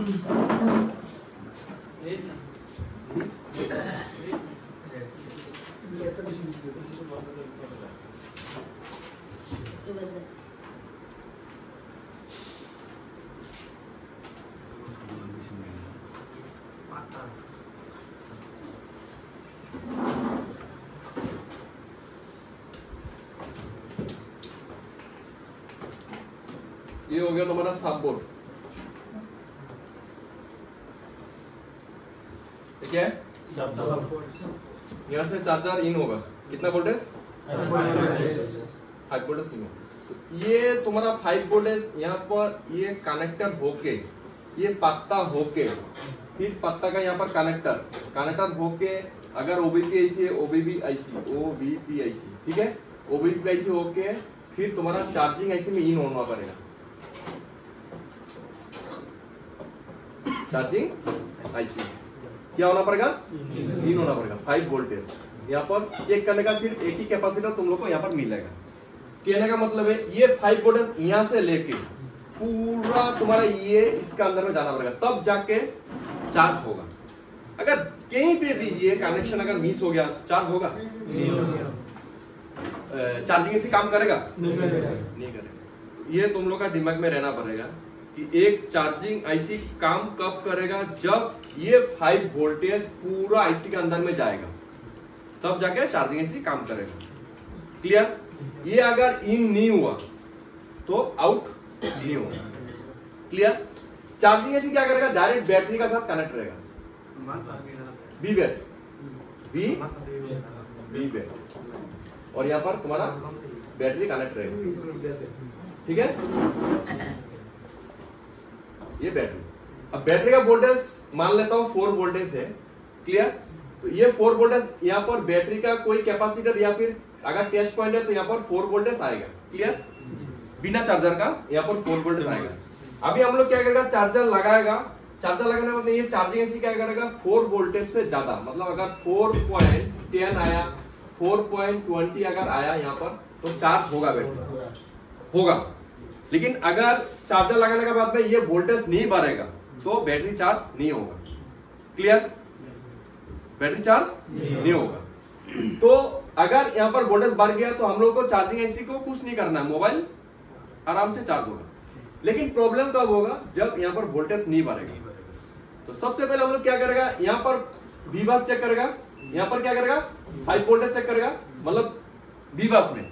ये हो गया तुम्हारा सब बोर्ड, ठीक है। यहाँ से चार्जर इन होगा, कितना वोल्टेज? 5 वोल्टेज इन होगा। तो ये तुम्हारा 5 वोल्टेज यहाँ पर ये कनेक्टर होके, ये पत्ता होके, फिर पत्ता का यहाँ पर कनेक्टर होके, अगर ओबीपी आईसी है ओबीपी आईसी, ठीक है, ओबीपी आईसी होके फिर तुम्हारा चार्जिंग आईसी में इन होना पड़ेगा, चार्जिंग आईसी क्या होना पड़ेगा? इन होना पड़ेगा। 5 वोल्टेज यहाँ पर चेक करने का सिर्फ एक ही कैपेसिटर तुम लोग को यहाँ पर मिलेगा। कहने का मतलब है ये 5 वोल्टेज यहाँ से लेके पूरा तुम्हारा ये इसका अंदर में जाना पड़ेगा, तब जाके चार्ज होगा। अगर कहीं पे भी ये कनेक्शन अगर मिस हो गया, चार्ज होगा? चार्जिंग ऐसे काम करेगा? नहीं करेगा। ये तुम लोग का दिमाग में रहना पड़ेगा कि एक चार्जिंग आईसी काम कब करेगा? जब ये 5 वोल्टेज पूरा आईसी के अंदर में जाएगा, तब जाके चार्जिंग आईसी काम करेगा। क्लियर? ये अगर इन नहीं हुआ तो आउट नहीं होगा। क्लियर? चार्जिंग आईसी क्या करेगा? डायरेक्ट बैटरी का साथ कनेक्ट रहेगा, बी बैट, और यहाँ पर तुम्हारा बैटरी कनेक्ट रहेगा, ठीक है। ये बैटरी, अब बैटरी का वोल्टेज मान लेता हूं 4 वोल्टेज है। क्लियर? तो ये 4 वोल्टेज यहाँ पर बैटरी का कोई कैपेसिटर या फिर अगर टेस्ट पॉइंट है तो यहाँ पर 4 वोल्टेज आएगा। क्लियर? बिना चार्जर का यहाँ पर 4 वोल्टेज आएगा। अभी हम लोग क्या करेगा? चार्जर लगाएगा। चार्जर लगाने में ये चार्जिंग ऐसी क्या करेगा? 4 वोल्टेज से ज्यादा, मतलब अगर 4.10 आया, 4.20 अगर आया यहाँ पर तो चार्ज होगा, बैटरी होगा। लेकिन अगर चार्जर लगाने के बाद में ये वोल्टेज नहीं बढ़ेगा तो बैटरी चार्ज नहीं होगा। क्लियर? बैटरी चार्ज नहीं होगा। तो अगर यहाँ पर वोल्टेज बढ़ गया तो हम लोग को चार्जिंग आईसी को कुछ नहीं करना है, मोबाइल आराम से चार्ज होगा। लेकिन प्रॉब्लम कब होगा? जब यहाँ पर वोल्टेज नहीं बढ़ेगा। तो सबसे पहले हम लोग क्या करेगा? यहाँ पर वीबास चेक करेगा, यहाँ पर क्या करेगा? 5 वोल्टेज चेक करेगा, मतलब वीबास में,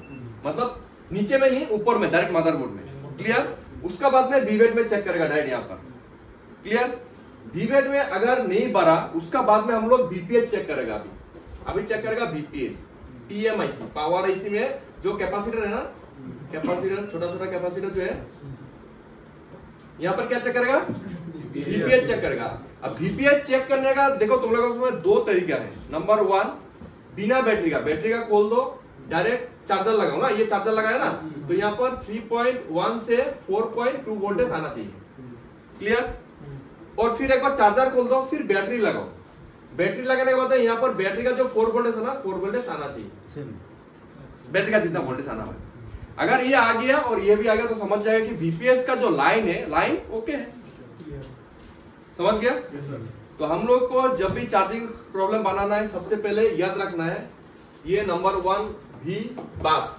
मतलब नीचे में नहीं, ऊपर में, डायरेक्ट मदरबोर्ड में। क्लियर? उसका बाद में वीवेट में चेक करेगा डायरेक्ट यहाँ पर। क्लियर? वीवेट में अगर नहीं बढ़ा, उसका बाद में हम लोग बीपीएच चेक करेगा। अभी चेक करेगा बीपीएच, पीएमआईसी, पावर आईसी में जो कैपेसिटर है ना, कैपेसिटर, छोटा छोटा कैपेसिटर जो है, यहाँ पर क्या चेक करेगा? बीपीएच चेक करेगा। अब बीपीएच चेक करने का देखो तुम लोगों को उसमें 2 तरीका है। नंबर 1, बिना बैटरी का खोल दो, डायरेक्ट चार्जर लगाओ ना, ये चार्जर लगाया ना, तो यहाँ पर 3.1 से 4.2 वोल्टेज आना चाहिए। क्लियर? और फिर एक बार चार्जर खोल दो, फिर बैटरी लगाओ। बैटरी लगाने के बाद यहाँ पर बैटरी का जो 4 वोल्टेज है ना, 4 वोल्टेज आना चाहिए, बैटरी का जितना वोल्टेज आना है। अगर ये आ गया और ये भी आ गया तो समझ जाएगा कि बीपीएस का जो लाइन है, लाइन ओके है। समझ गया? तो हम लोग को जब भी चार्जिंग प्रॉब्लम बनाना है, सबसे पहले याद रखना है ये नंबर 1 वीबास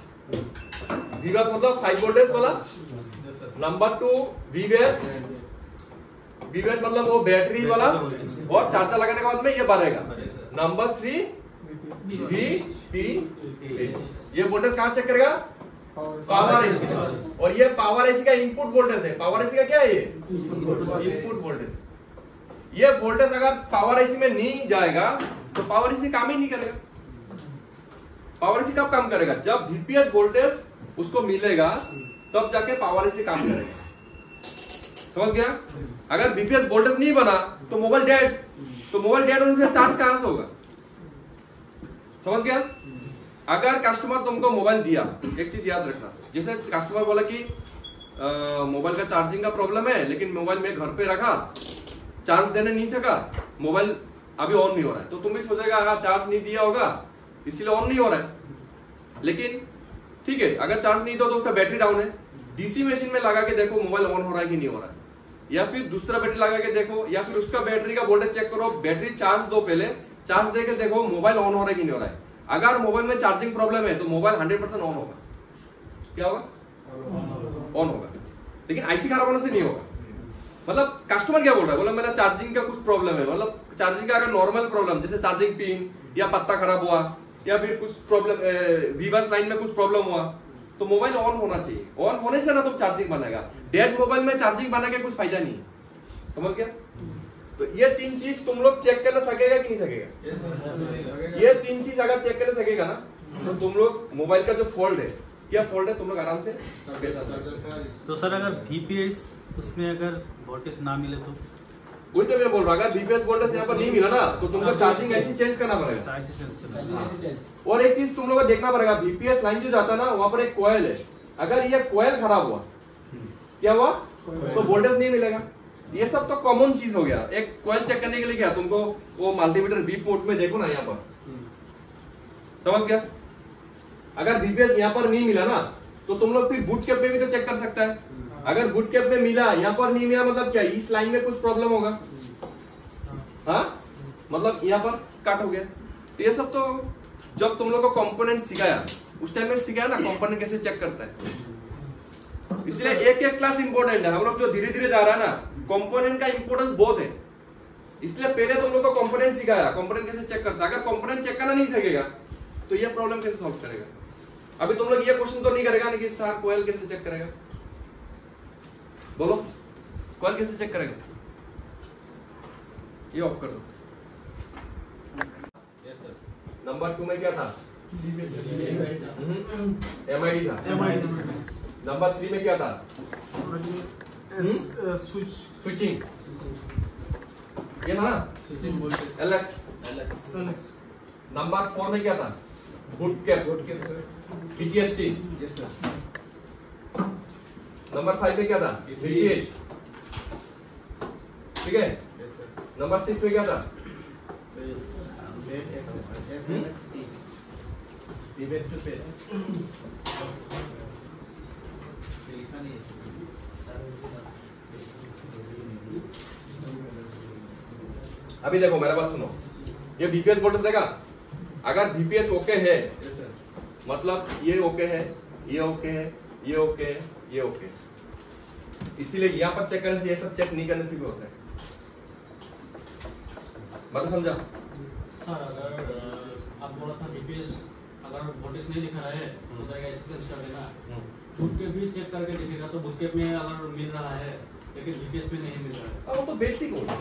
मतलब 5 वोल्टेज वाला। नंबर 2 वीवेट मतलब वो बैटरी वाला, और चार्जर लगाने के बाद में ये बढ़ेगा। नंबर 3 वीपीएच, ये वोल्टेज कहां चेक करेगा? Power AC. और ये पावर एसी का इनपुट वोल्टेज है। पावर एसी का क्या है? ये इनपुट वोल्टेज। ये वोल्टेज अगर पावर एसी में नहीं जाएगा तो पावर एसी काम ही नहीं करेगा। पावर एसी कब काम करेगा? जब बीपीएस वोल्टेज उसको मिलेगा, तब जाके पावर एसी काम करेगा। समझ गया? अगर बीपीएस वोल्टेज नहीं बना तो मोबाइल डेड, तो मोबाइल डेड होने से चार्ज कहां से होगा? समझ गया? अगर कस्टमर तुमको मोबाइल दिया, एक चीज याद रखना, जैसे कस्टमर बोला कि मोबाइल का चार्जिंग का प्रॉब्लम है, लेकिन मोबाइल में घर पे रखा, चार्ज देने नहीं सका, मोबाइल अभी ऑन नहीं हो रहा है, तो तुम भी सोचेगा चार्ज नहीं दिया होगा इसीलिए ऑन नहीं हो रहा है। लेकिन ठीक है, अगर चार्ज नहीं दिया तो उसका बैटरी डाउन है। डीसी मशीन में लगा के देखो मोबाइल ऑन हो रहा है कि नहीं हो रहा है, या फिर दूसरा बैटरी लगा के देखो, या फिर उसका बैटरी का वोल्टेज चेक करो, बैटरी चार्ज दो, पहले चार्ज देके देखो मोबाइल ऑन हो रहा है कि नहीं हो रहा है। अगर मोबाइल में चार्जिंग प्रॉब्लम है तो मोबाइल 100% ऑन होगा। क्या होगा? ऑन होगा। लेकिन आईसी खराब होने से नहीं होगा। मतलब कस्टमर क्या बोल रहा है, बोला मेरा चार्जिंग का कुछ प्रॉब्लम है, मतलब चार्जिंग का अगर नॉर्मल प्रॉब्लम जैसे चार्जिंग पिन या पत्ता खराब हुआ या फिर कुछ प्रॉब्लम वीवर्स लाइन में कुछ प्रॉब्लम हुआ तो मोबाइल ऑन होना चाहिए। ऑन होने से ना तो चार्जिंग बनेगा। डेड मोबाइल में चार्जिंग बना के कुछ फायदा नहीं, समझ गया? तो ये तीन चीज तुम लोग चेक करना सकेगा कि नहीं सकेगा? ये तीन चीज अगर चेक करना सकेगा ना तो तुम लोग मोबाइल का जो फॉल्ट है, क्या फॉल्ट है, तुम लोग आराम से। तो सर अगर VPS उसमें अगर वोल्टेज ना मिले तो? वही तो मैं बोल रहा हूँ, अगर VPS वोल्टेज यहाँ पर नहीं मिला ना तो तुमको चार्जिंग ऐसी चेंज करना पड़ेगा। और एक चीज तुम लोग को देखना पड़ेगा, VPS लाइन जो जाता है ना वहां पर एक कॉइल है, अगर ये कॉइल खराब हुआ, क्या हुआ, तो वोल्टेज नहीं मिलेगा। ये सब तो कॉमन चीज हो गया। एक कॉइल चेक करने के लिए क्या तुमको वो मल्टीमीटर V पोर्ट में देखो ना, यहाँ पर समझ गया। अगर VPS यहाँ पर नहीं मिला ना तो तुम लोग फिर बूट कैप में भी तो चेक कर सकता है। अगर बूट कैप में मिला, यहाँ पर नहीं मिला, मतलब क्या इस लाइन में कुछ प्रॉब्लम होगा, हाँ, मतलब यहाँ पर कट हो गया। तो ये सब तो जब तुम लोग को कंपोनेंट सिखाया उस टाइम में सिखाया ना कंपोनेंट कैसे चेक करता है। इसलिए एक एक क्लास इंपॉर्टेंट है। हम लोग जो धीरे धीरे जा रहा है ना, कंपोनेंट का इंपॉर्टेंस बहुत है। इसलिए पहले तुम लोग को कंपोनेंट सिखाया, कंपोनेंट कैसे चेक करता है। अगर कंपोनेंट चेक करना नहीं सकेगा तो ये प्रॉब्लम कैसे सॉल्व करेगा। अभी तुम लोग ये क्वेश्चन तो नहीं करेगा ना कि सर कोयल कैसे चेक करेगा, बोलो कोयल कैसे चेक करेगा। ये ऑफ कर दो। नंबर 2 में क्या था? MID था। नंबर 3 में क्या था? स्विचिंग, ये था ना, LX। नंबर 4 में क्या था? Boot cap, PTSD। नंबर 5 में क्या था? VTH, ठीक है। नंबर 6 में क्या था? अभी देखो मेरा बात सुनो, ये VPS वोल्टेज देगा। अगर VPS ओके है मतलब ये ओके है, ये ओके है, ये ओके है, ये ओके। इसीलिए यहाँ पर चेक करने से, ये सब चेक नहीं करने से भी होता है। बात समझा? अगर आप बोला था VPS अगर वोल्टेज नहीं दिखा रहा है तो जाएगा एक्सपीरियंस कर देना, बूट कैप भी चेक करके दिखेगा। तो बूट कैप में अगर मिल रहा है लेकिन VPS में नहीं मिल रहा है, वो तो बेसिक होगा।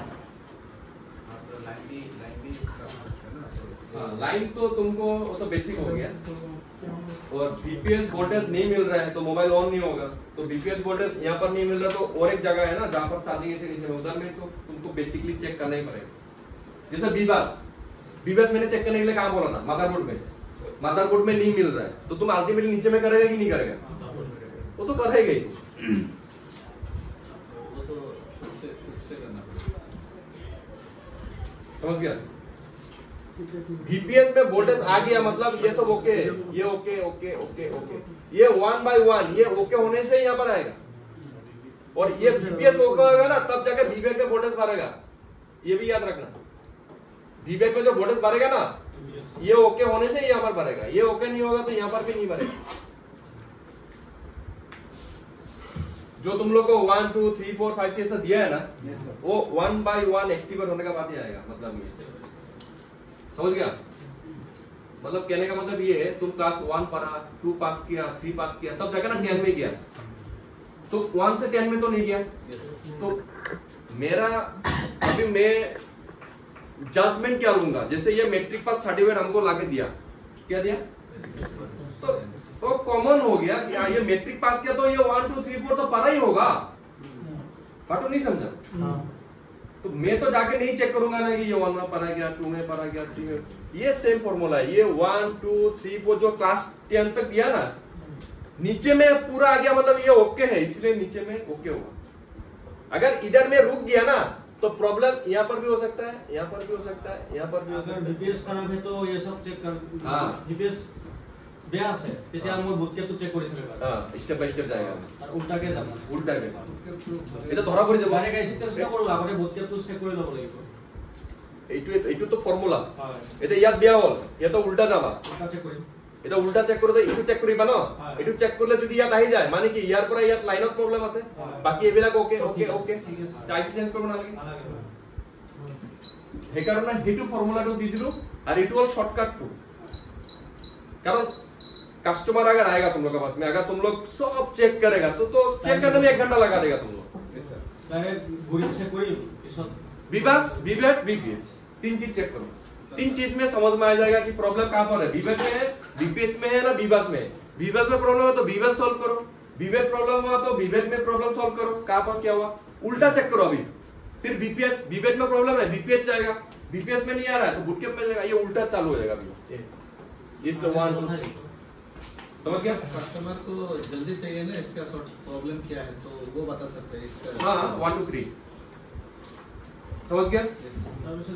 लाइन तो तुमको वो तो बेसिक हो गया। और VPS वोल्टेज नहीं मिल रहा है तो मोबाइल ऑन नहीं होगा। तो VPS वोल्टेज यहाँ पर नहीं मिल रहा तो और एक जगह है ना जहाँ पर चार्जिंग ऐसे नीचे में, उधर में तो तुमको बेसिकली चेक करना ही पड़ेगा। जैसे बीबास मैंने चेक करने के लिए कहाँ बोला था? मदरबोर्ड में नहीं मिल रहा है तो तुम अल्टीमेटली नीचे में करेगा कि नहीं करेगा? वो तो करेगा ही। समझ गया? VPS में वोल्टेज आ गया मतलब ये सब ओके है, ये ओके ओके ओके ओके, ये 1 by 1 ये ओके होने से यहाँ पर आएगा। और ये VPS ओके होगा ना तब जाकर VBAC में वोल्टेज बढ़ेगा। ये भी याद रखना, VBAC में जो वोल्टेज बढ़ेगा ना ये ओके होने से यहाँ पर बढ़ेगा, ये ओके नहीं होगा तो यहाँ पर भी नहीं बढ़ेगा। जो तुम लोग को 1 2 3 4 5 6 ऐसा दिया है ना, वो 1 by 1 एक्टिवेट होने का बाद ही आएगा। मतलब ये समझ गया? मतलब कहने का मतलब ये है, तुम क्लास 1 पढ़ा, 2 पास किया, 3 पास किया, तब जाकर ना 10 में गया। तो 1 से 10 में तो नहीं गया। तो मेरा अभी मैं जजमेंट क्या लूंगा? जैसे ये मैट्रिक पास सर्टिफिकेट हमको लाके दिया, क्या दिया? तो कॉमन हो गया कि ये मैट्रिक पास किया तो ये 1 2 3 4 तो पढ़ा ही होगा। बात नहीं समझा? तो मैं तो जाके नहीं चेक करूंगा ना कि ये 1 में पढ़ा गया, 2 में पढ़ा गया, 3 में। ये सेम फॉर्मूला है। ये 1 2 3 4 जो क्लास 10 तक दिया ना, नीचे में पूरा आ गया मतलब ये ओके है, इसलिए नीचे में ओके होगा। अगर इधर में रुक गया ना तो प्रॉब्लम यहाँ पर भी हो सकता है, यहाँ पर भी हो सकता है, यहाँ पर भी हो सकता है। अगर VPS खराब है तो ये सब चेक कर। हाँ। বেয়া আছে তেতিয়া মই বুটকেপটো চেক কৰি চাব পাৰো স্টেপ বাই স্টেপ जाएगा আৰু উল্টাকে যাব উল্টাকে এটা ধৰা পৰি যাব ডাইৰেক্ট এসিস্টেন্স নকৰো আগতে বুটকেপটো চেক কৰি ল'ব লাগিব এইটো তো ফৰ্মুলা হয় এটা ইয়াত দিয়া হ'ল এটা উল্টা যাবা উল্টা চেক কৰিম এটা উল্টা চেক কৰোতে ইটো চেক কৰিবা ন ইটো চেক কৰিলে যদি ইয়াত আহি যায় মানে কি ইয়াৰ পৰা ইয়াত লাইনত প্ৰবলেম আছে বাকি এবিলাক ওকে ওকে ওকে আইসি চেঞ্জ কৰিব নালাগে সেইকাৰণে হেতু ফৰ্মুলাটো দি দিলো আৰু এটো হল শর্टकट টু कारण कस्टमर अगर आएगा तुम लोग के पास में अगर तुम लोग सब चेक करेगा तो चेक करने में 1 घंटा लगा देगा तुम लोग डायरेक्ट गुरी चेक करी विवास विवेट बीपीएस तीन चीज चेक करो तीन चीज में समझ में आ जाएगा कि प्रॉब्लम कहां पर है विवेट में है बीपीएस में है ना विवास में विवास में प्रॉब्लम है तो विवास सॉल्व करो विवेट प्रॉब्लम हुआ तो विवेट में प्रॉब्लम सॉल्व करो कहां पर क्या हुआ उल्टा चेक करो अभी फिर बीपीएस विवेट में प्रॉब्लम है बीपीएस जाएगा बीपीएस में नहीं आ रहा है तो बुटकेप में जाएगा ये उल्टा चालू हो जाएगा अभी इस 1 2 समझ गया कस्टमर को जल्दी चाहिए ना इसका प्रॉब्लम क्या है तो वो बता सकते हैं इसका हां 1 2 3 समझ गया তাৰপিছত